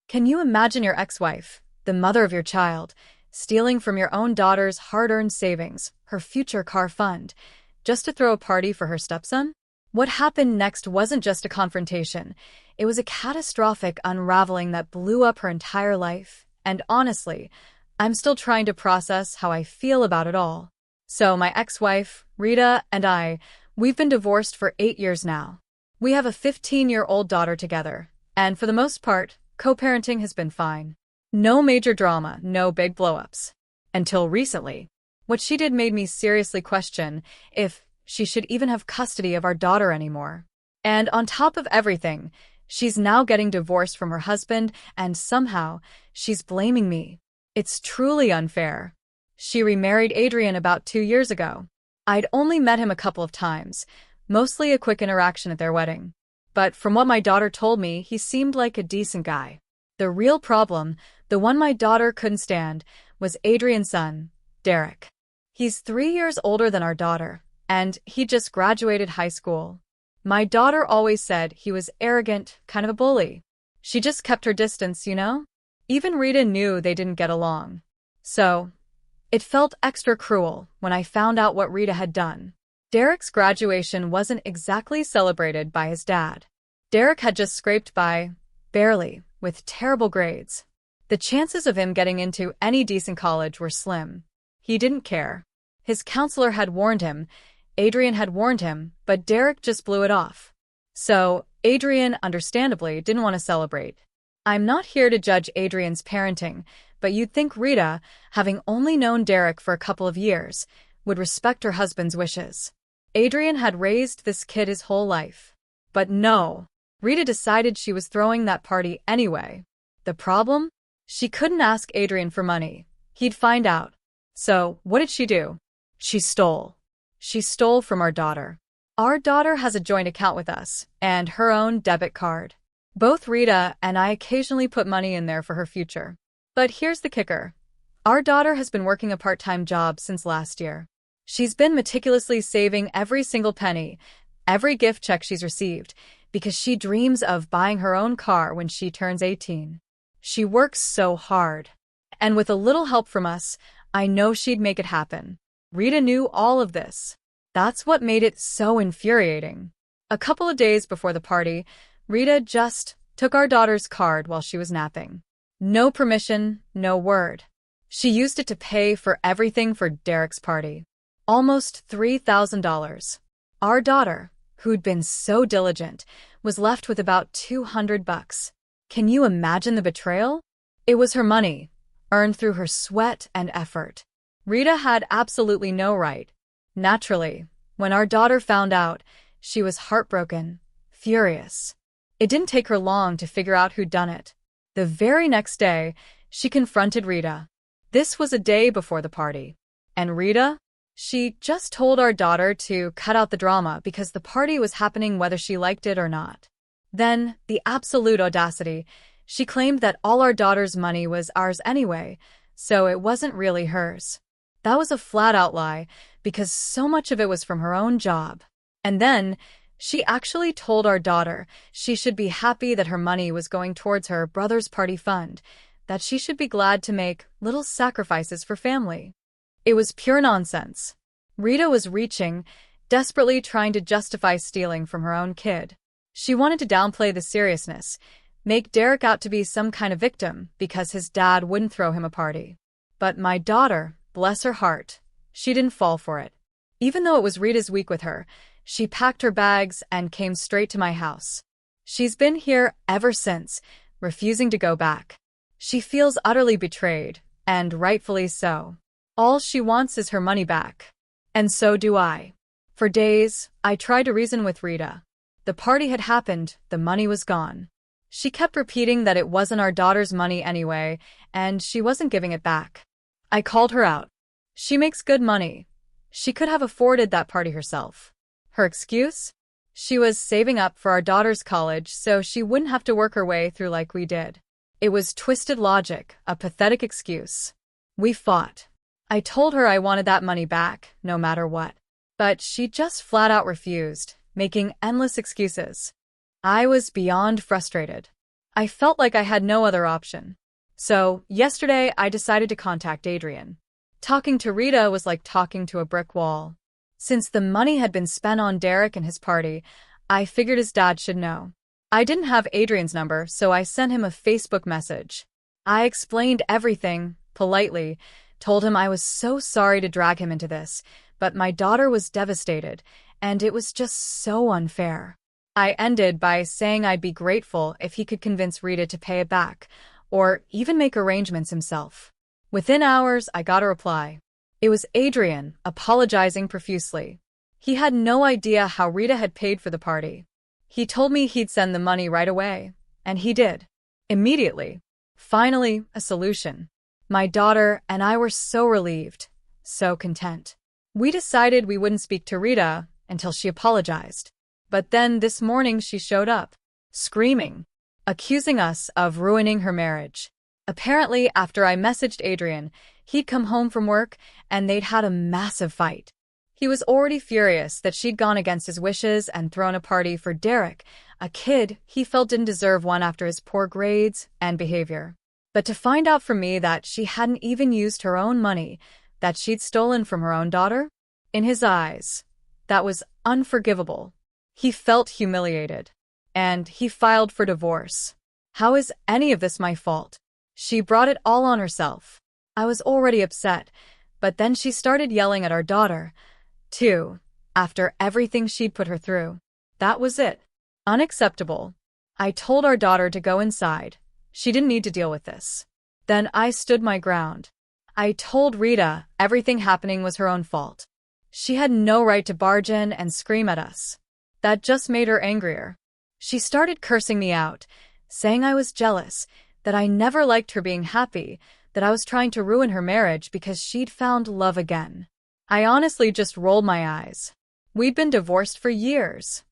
Can you imagine your ex-wife, the mother of your child, stealing from your own daughter's hard-earned savings, her future car fund, just to throw a party for her stepson? What happened next wasn't just a confrontation. It was a catastrophic unraveling that blew up her entire life. And honestly, I'm still trying to process how I feel about it all. So my ex-wife, Rita, and we've been divorced for 8 years now. We have a 15-year-old daughter together, and for the most part, co-parenting has been fine. No major drama, no big blow-ups. Until recently. What she did made me seriously question if she should even have custody of our daughter anymore. And on top of everything, she's now getting divorced from her husband, and somehow, she's blaming me. It's truly unfair. She remarried Adrian about 2 years ago. I'd only met him a couple of times, mostly a quick interaction at their wedding. But from what my daughter told me, he seemed like a decent guy. The real problem, the one my daughter couldn't stand, was Adrian's son, Derek. He's 3 years older than our daughter, and he just graduated high school. My daughter always said he was arrogant, kind of a bully. She just kept her distance, you know? Even Rita knew they didn't get along. So, it felt extra cruel when I found out what Rita had done. Derek's graduation wasn't exactly celebrated by his dad. Derek had just scraped by, barely, with terrible grades. The chances of him getting into any decent college were slim. He didn't care. His counselor had warned him, Adrian had warned him, but Derek just blew it off. So, Adrian, understandably, didn't want to celebrate. I'm not here to judge Adrian's parenting, but you'd think Rita, having only known Derek for a couple of years, would respect her husband's wishes. Adrian had raised this kid his whole life. But no, Rita decided she was throwing that party anyway. The problem? She couldn't ask Adrian for money. He'd find out. So, what did she do? She stole. She stole from our daughter. Our daughter has a joint account with us, and her own debit card. Both Rita and I occasionally put money in there for her future. But here's the kicker. Our daughter has been working a part-time job since last year. She's been meticulously saving every single penny, every gift check she's received, because she dreams of buying her own car when she turns 18. She works so hard. And with a little help from us, I know she'd make it happen. Rita knew all of this. That's what made it so infuriating. A couple of days before the party, Rita just took our daughter's card while she was napping. No permission, no word. She used it to pay for everything for Derek's party. Almost $3,000. Our daughter, who'd been so diligent, was left with about $200. Can you imagine the betrayal? It was her money, earned through her sweat and effort. Rita had absolutely no right. Naturally, when our daughter found out, she was heartbroken, furious. It didn't take her long to figure out who'd done it. The very next day, she confronted Rita. This was a day before the party. And Rita? She just told our daughter to cut out the drama because the party was happening whether she liked it or not. Then, the absolute audacity, she claimed that all our daughter's money was ours anyway, so it wasn't really hers. That was a flat-out lie, because so much of it was from her own job. And then, she actually told our daughter she should be happy that her money was going towards her brother's party fund, that she should be glad to make little sacrifices for family. It was pure nonsense. Rita was reaching, desperately trying to justify stealing from her own kid. She wanted to downplay the seriousness, make Derek out to be some kind of victim because his dad wouldn't throw him a party. But my daughter, bless her heart, she didn't fall for it. Even though it was Rita's week with her, she packed her bags and came straight to my house. She's been here ever since, refusing to go back. She feels utterly betrayed, and rightfully so. All she wants is her money back. And so do I. For days, I tried to reason with Rita. The party had happened, the money was gone. She kept repeating that it wasn't our daughter's money anyway, and she wasn't giving it back. I called her out. She makes good money. She could have afforded that party herself. Her excuse? She was saving up for our daughter's college so she wouldn't have to work her way through like we did. It was twisted logic, a pathetic excuse. We fought. I told her I wanted that money back, no matter what. But she just flat out refused, making endless excuses. I was beyond frustrated. I felt like I had no other option. So, yesterday I decided to contact Adrian. Talking to Rita was like talking to a brick wall. Since the money had been spent on Derek and his party, I figured his dad should know. I didn't have Adrian's number, so I sent him a Facebook message. I explained everything, politely, told him I was so sorry to drag him into this, but my daughter was devastated, and it was just so unfair. I ended by saying I'd be grateful if he could convince Rita to pay it back, or even make arrangements himself. Within hours, I got a reply. It was Adrian, apologizing profusely. He had no idea how Rita had paid for the party. He told me he'd send the money right away, and he did. Immediately. Finally, a solution. My daughter and I were so relieved, so content. We decided we wouldn't speak to Rita until she apologized. But then this morning she showed up, screaming, accusing us of ruining her marriage. Apparently, after I messaged Adrian, he'd come home from work and they'd had a massive fight. He was already furious that she'd gone against his wishes and thrown a party for Derek, a kid he felt didn't deserve one after his poor grades and behavior. But to find out from me that she hadn't even used her own money, that she'd stolen from her own daughter? In his eyes, that was unforgivable. He felt humiliated. And he filed for divorce. How is any of this my fault? She brought it all on herself. I was already upset, but then she started yelling at our daughter, too, after everything she'd put her through. That was it. Unacceptable. I told our daughter to go inside. She didn't need to deal with this. Then I stood my ground. I told Rita everything happening was her own fault. She had no right to barge in and scream at us. That just made her angrier. She started cursing me out, saying I was jealous, that I never liked her being happy, that I was trying to ruin her marriage because she'd found love again. I honestly just rolled my eyes. We'd been divorced for years.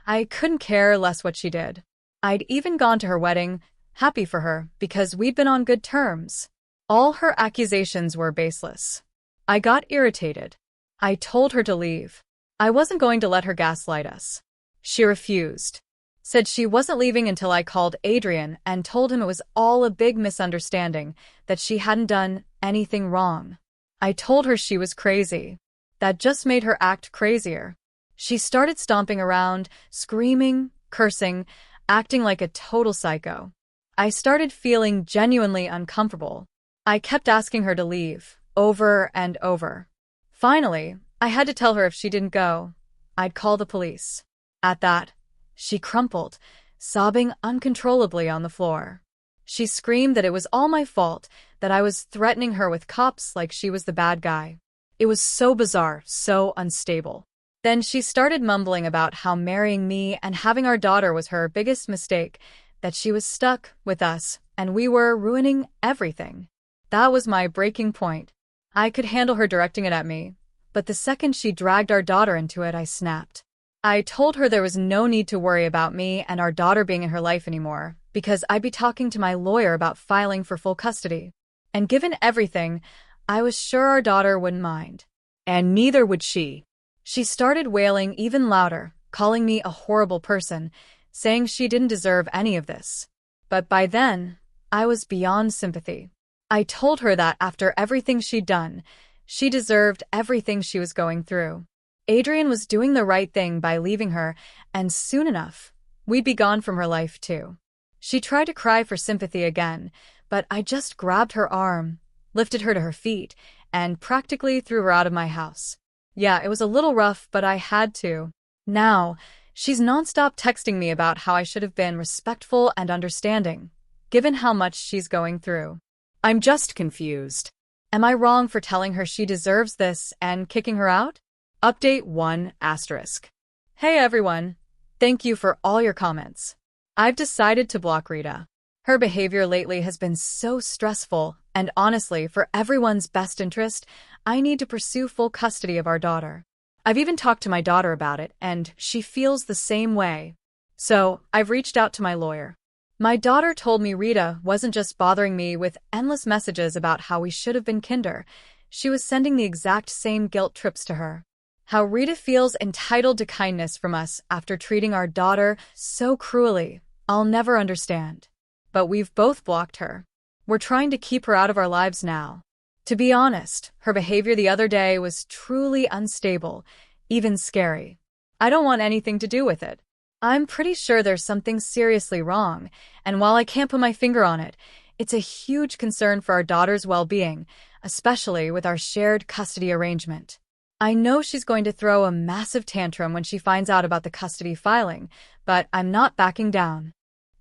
I couldn't care less what she did. I'd even gone to her wedding, happy for her, because we'd been on good terms. All her accusations were baseless. I got irritated. I told her to leave. I wasn't going to let her gaslight us. She refused. Said she wasn't leaving until I called Adrian and told him it was all a big misunderstanding, that she hadn't done anything wrong. I told her she was crazy. That just made her act crazier. She started stomping around, screaming, cursing, acting like a total psycho. I started feeling genuinely uncomfortable. I kept asking her to leave, over and over. Finally, I had to tell her if she didn't go, I'd call the police. At that, she crumpled, sobbing uncontrollably on the floor. She screamed that it was all my fault, that I was threatening her with cops like she was the bad guy. It was so bizarre, so unstable. Then she started mumbling about how marrying me and having our daughter was her biggest mistake, that she was stuck with us, and we were ruining everything. That was my breaking point. I could handle her directing it at me, but the second she dragged our daughter into it, I snapped. I told her there was no need to worry about me and our daughter being in her life anymore, because I'd be talking to my lawyer about filing for full custody. And given everything, I was sure our daughter wouldn't mind. And neither would she. She started wailing even louder, calling me a horrible person, saying she didn't deserve any of this. But by then, I was beyond sympathy. I told her that after everything she'd done, she deserved everything she was going through. Adrian was doing the right thing by leaving her, and soon enough, we'd be gone from her life too. She tried to cry for sympathy again, but I just grabbed her arm, lifted her to her feet, and practically threw her out of my house. Yeah, it was a little rough, but I had to. Now, she's nonstop texting me about how I should have been respectful and understanding, given how much she's going through. I'm just confused. Am I wrong for telling her she deserves this and kicking her out? Update 1 asterisk. Hey everyone. Thank you for all your comments. I've decided to block Rita. Her behavior lately has been so stressful, and honestly, for everyone's best interest, I need to pursue full custody of our daughter. I've even talked to my daughter about it, and she feels the same way. So, I've reached out to my lawyer. My daughter told me Rita wasn't just bothering me with endless messages about how we should have been kinder. She was sending the exact same guilt trips to her. How Rita feels entitled to kindness from us after treating our daughter so cruelly, I'll never understand. but we've both blocked her. We're trying to keep her out of our lives now. To be honest, her behavior the other day was truly unstable, even scary. I don't want anything to do with it. I'm pretty sure there's something seriously wrong, and while I can't put my finger on it, it's a huge concern for our daughter's well-being, especially with our shared custody arrangement. I know she's going to throw a massive tantrum when she finds out about the custody filing, but I'm not backing down.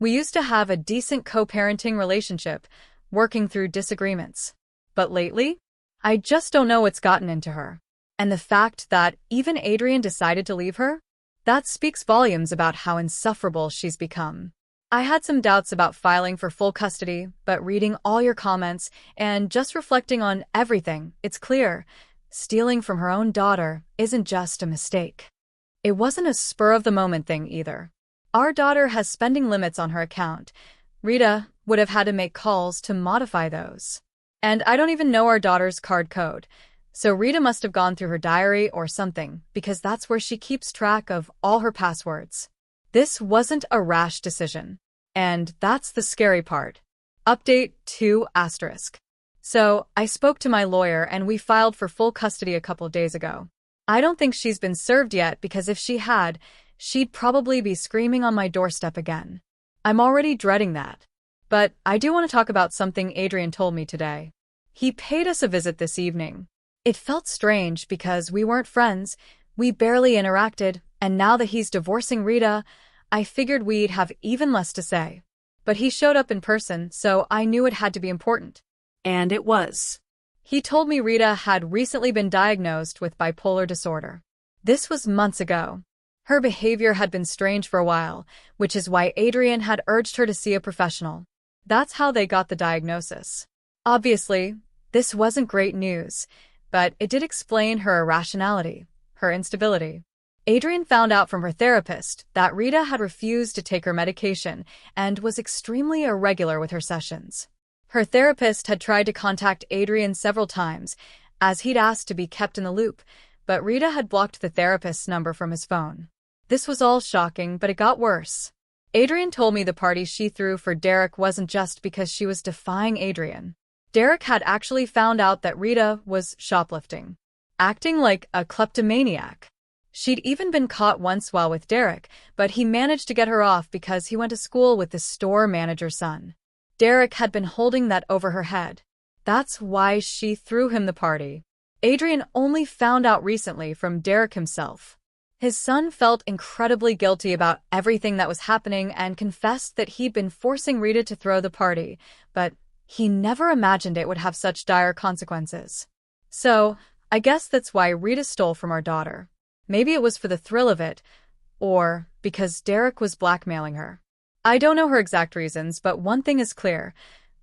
We used to have a decent co-parenting relationship, working through disagreements. But lately, I just don't know what's gotten into her. And the fact that even Adrian decided to leave her? That speaks volumes about how insufferable she's become. I had some doubts about filing for full custody, but reading all your comments and just reflecting on everything, it's clear. Stealing from her own daughter isn't just a mistake. It wasn't a spur-of-the-moment thing either. Our daughter has spending limits on her account. Rita would have had to make calls to modify those. And I don't even know our daughter's card code. So Rita must have gone through her diary or something, because that's where she keeps track of all her passwords. This wasn't a rash decision. And that's the scary part. Update 2 asterisk. So I spoke to my lawyer and we filed for full custody a couple days ago. I don't think she's been served yet because if she had, she'd probably be screaming on my doorstep again. I'm already dreading that. But I do want to talk about something Adrian told me today. He paid us a visit this evening. It felt strange because we weren't friends, we barely interacted, and now that he's divorcing Rita, I figured we'd have even less to say. But he showed up in person, so I knew it had to be important. And it was. He told me Rita had recently been diagnosed with bipolar disorder. This was months ago. Her behavior had been strange for a while, which is why Adrian had urged her to see a professional. That's how they got the diagnosis. Obviously, this wasn't great news, but it did explain her irrationality, her instability. Adrian found out from her therapist that Rita had refused to take her medication and was extremely irregular with her sessions. Her therapist had tried to contact Adrian several times, as he'd asked to be kept in the loop, but Rita had blocked the therapist's number from his phone. This was all shocking, but it got worse. Adrian told me the party she threw for Derek wasn't just because she was defying Adrian. Derek had actually found out that Rita was shoplifting, acting like a kleptomaniac. She'd even been caught once while with Derek, but he managed to get her off because he went to school with the store manager's son. Derek had been holding that over her head. That's why she threw him the party. Adrian only found out recently from Derek himself. His son felt incredibly guilty about everything that was happening and confessed that he'd been forcing Rita to throw the party, but he never imagined it would have such dire consequences. So, I guess that's why Rita stole from our daughter. Maybe it was for the thrill of it, or because Derek was blackmailing her. I don't know her exact reasons, but one thing is clear.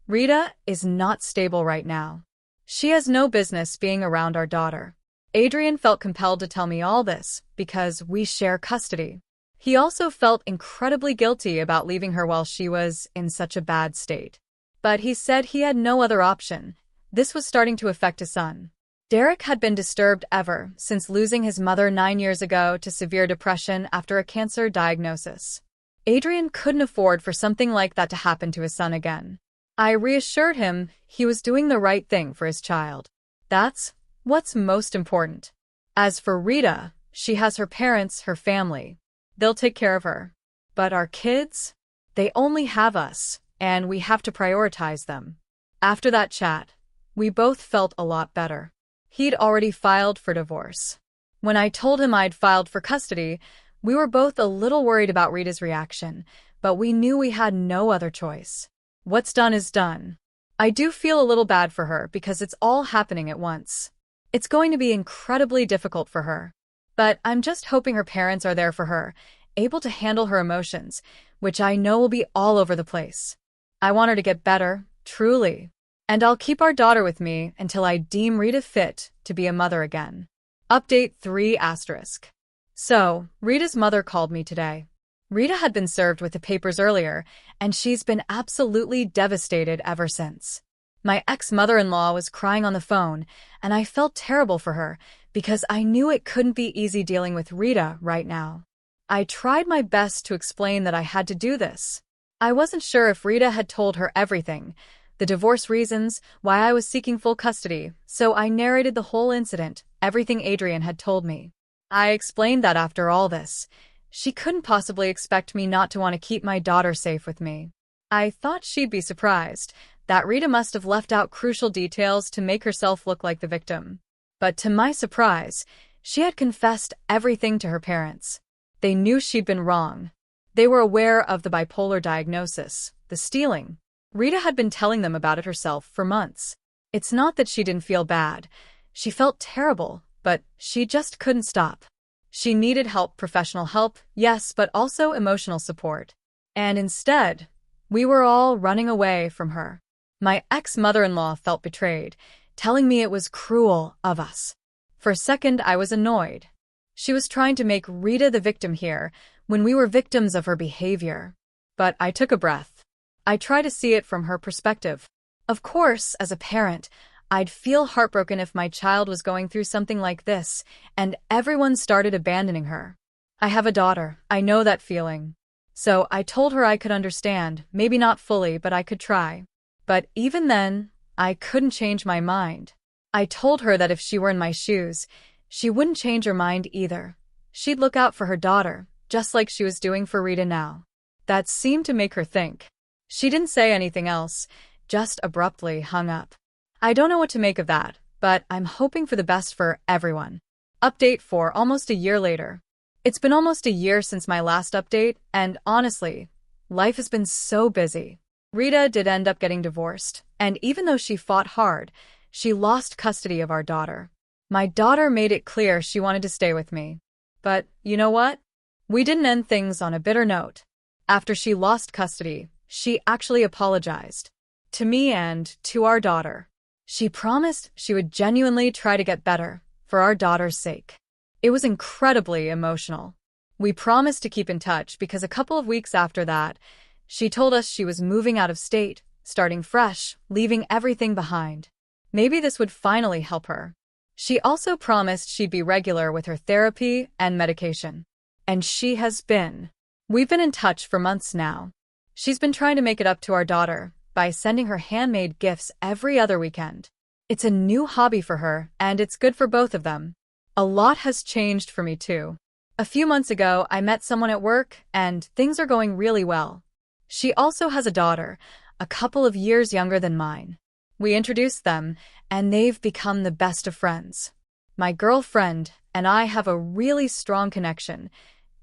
Rita is not stable right now. She has no business being around our daughter. Adrian felt compelled to tell me all this because we share custody. He also felt incredibly guilty about leaving her while she was in such a bad state. But he said he had no other option. This was starting to affect his son. Derek had been disturbed ever since losing his mother 9 years ago to severe depression after a cancer diagnosis. Adrian couldn't afford for something like that to happen to his son again. I reassured him he was doing the right thing for his child. That's what's most important. As for Rita, she has her parents, her family. They'll take care of her. But our kids? They only have us, and we have to prioritize them. After that chat, we both felt a lot better. He'd already filed for divorce. When I told him I'd filed for custody, we were both a little worried about Rita's reaction, but we knew we had no other choice. What's done is done. I do feel a little bad for her because it's all happening at once. It's going to be incredibly difficult for her. But I'm just hoping her parents are there for her, able to handle her emotions, which I know will be all over the place. I want her to get better, truly. And I'll keep our daughter with me until I deem Rita fit to be a mother again. Update 3 asterisk. So, Rita's mother called me today. Rita had been served with the papers earlier, and she's been absolutely devastated ever since. My ex-mother-in-law was crying on the phone, and I felt terrible for her because I knew it couldn't be easy dealing with Rita right now. I tried my best to explain that I had to do this. I wasn't sure if Rita had told her everything, the divorce reasons, why I was seeking full custody, so I narrated the whole incident, everything Adrian had told me. I explained that after all this, she couldn't possibly expect me not to want to keep my daughter safe with me. I thought she'd be surprised, that Rita must have left out crucial details to make herself look like the victim. But to my surprise, she had confessed everything to her parents. They knew she'd been wrong. They were aware of the bipolar diagnosis, the stealing. Rita had been telling them about it herself for months. It's not that she didn't feel bad. She felt terrible, but she just couldn't stop. She needed help, professional help, yes, but also emotional support. And instead, we were all running away from her. My ex-mother-in-law felt betrayed, telling me it was cruel of us. For a second, I was annoyed. She was trying to make Rita the victim here, when we were victims of her behavior. But I took a breath. I tried to see it from her perspective. Of course, as a parent, I'd feel heartbroken if my child was going through something like this, and everyone started abandoning her. I have a daughter, I know that feeling. So I told her I could understand, maybe not fully, but I could try. But even then, I couldn't change my mind. I told her that if she were in my shoes, she wouldn't change her mind either. She'd look out for her daughter, just like she was doing for Rita now. That seemed to make her think. She didn't say anything else, just abruptly hung up. I don't know what to make of that, but I'm hoping for the best for everyone. Update for almost a year later. It's been almost a year since my last update, and honestly, life has been so busy. Rita did end up getting divorced, and even though she fought hard, she lost custody of our daughter. My daughter made it clear she wanted to stay with me. But you know what? We didn't end things on a bitter note. After she lost custody, she actually apologized. To me and to our daughter. She promised she would genuinely try to get better, for our daughter's sake. It was incredibly emotional. We promised to keep in touch because a couple of weeks after that, she told us she was moving out of state, starting fresh, leaving everything behind. Maybe this would finally help her. She also promised she'd be regular with her therapy and medication. And she has been. We've been in touch for months now. She's been trying to make it up to our daughter by sending her handmade gifts every other weekend. It's a new hobby for her, and it's good for both of them. A lot has changed for me too. A few months ago, I met someone at work, and things are going really well. She also has a daughter, a couple of years younger than mine. We introduced them, and they've become the best of friends. My girlfriend and I have a really strong connection,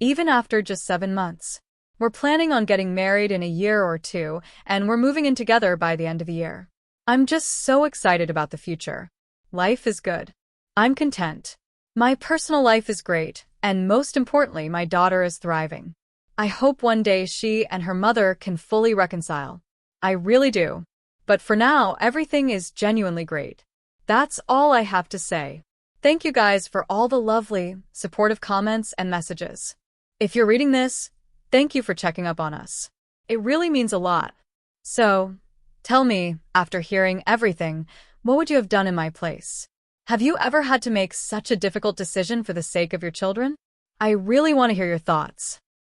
even after just 7 months. We're planning on getting married in a year or two, and we're moving in together by the end of the year. I'm just so excited about the future. Life is good. I'm content. My personal life is great, and most importantly, my daughter is thriving. I hope one day she and her mother can fully reconcile. I really do. But for now, everything is genuinely great. That's all I have to say. Thank you guys for all the lovely, supportive comments and messages. If you're reading this, thank you for checking up on us. It really means a lot. So, tell me, after hearing everything, what would you have done in my place? Have you ever had to make such a difficult decision for the sake of your children? I really want to hear your thoughts.